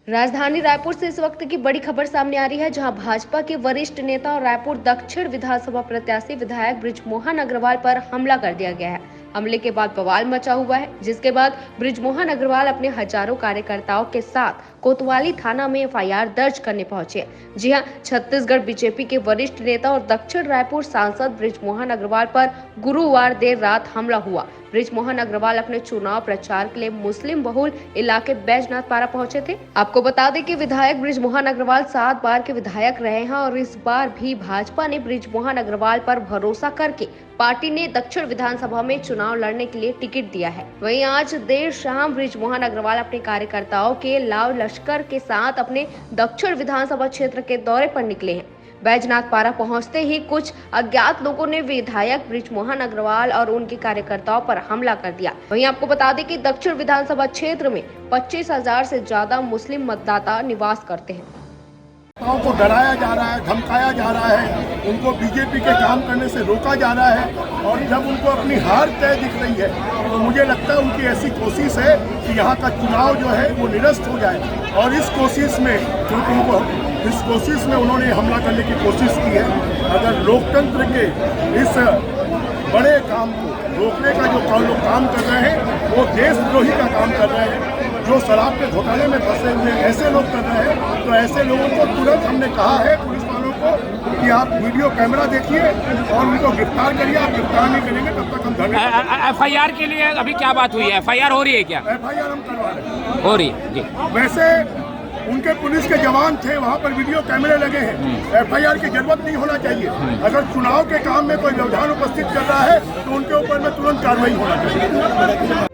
राजधानी रायपुर से इस वक्त की बड़ी खबर सामने आ रही है, जहां भाजपा के वरिष्ठ नेता और रायपुर दक्षिण विधानसभा प्रत्याशी विधायक बृजमोहन अग्रवाल पर हमला कर दिया गया है। हमले के बाद बवाल मचा हुआ है, जिसके बाद बृजमोहन अग्रवाल अपने हजारों कार्यकर्ताओं के साथ कोतवाली थाना में एफआईआर दर्ज करने पहुंचे। जी हां, छत्तीसगढ़ बीजेपी के वरिष्ठ नेता और दक्षिण रायपुर सांसद बृजमोहन अग्रवाल पर गुरुवार देर रात हमला हुआ। बृजमोहन अग्रवाल अपने चुनाव प्रचार के लिए मुस्लिम बहुल इलाके बैजनाथ पारा पहुंचे थे। आपको बता दें कि विधायक बृजमोहन अग्रवाल 7 बार के विधायक रहे हैं और इस बार भी भाजपा ने बृजमोहन अग्रवाल पर भरोसा करके पार्टी ने दक्षिण विधानसभा में चुनाव लड़ने के लिए टिकट दिया है। वहीं आज देर शाम बृजमोहन अग्रवाल अपने कार्यकर्ताओं के लाव लश्कर के साथ अपने दक्षिण विधानसभा क्षेत्र के दौरे पर निकले हैं। बैजनाथ पारा पहुंचते ही कुछ अज्ञात लोगों ने विधायक बृजमोहन अग्रवाल और उनके कार्यकर्ताओं पर हमला कर दिया। वहीं आपको बता दें कि दक्षिण विधानसभा क्षेत्र में 25,000 से ज्यादा मुस्लिम मतदाता निवास करते हैं। को डराया जा रहा है, धमकाया जा रहा है, उनको बीजेपी के काम करने से रोका जा रहा है और जब उनको अपनी हार तय दिख रही है तो मुझे लगता है उनकी ऐसी कोशिश है कि यहाँ का चुनाव जो है वो निरस्त हो जाए और इस कोशिश में उन्होंने हमला करने की कोशिश की है। अगर लोकतंत्र के इस बड़े काम को रोकने का जो लोग काम कर रहे हैं वो देशद्रोही का काम कर रहे हैं, जो शराब के घोटाले में फंसे हुए ऐसे लोग कर रहे हैं, तो ऐसे लोगों को तुरंत हमने कहा है पुलिस वालों को कि आप वीडियो कैमरा देखिए और उनको गिरफ्तार करिए। आप गिरफ्तार नहीं करेंगे तब तक हम धरने। एफआईआर के लिए अभी क्या बात हुई है? एफआईआर हो रही है क्या? एफआईआर हम करवा रहे हैं। हो रही है जी। वैसे उनके पुलिस के जवान थे, वहाँ पर वीडियो कैमरे लगे हैं, एफआईआर की जरूरत नहीं होना चाहिए। अगर चुनाव के काम में कोई व्यवधान उपस्थित कर रहा है तो उनके ऊपर में तुरंत कार्रवाई होना चाहिए।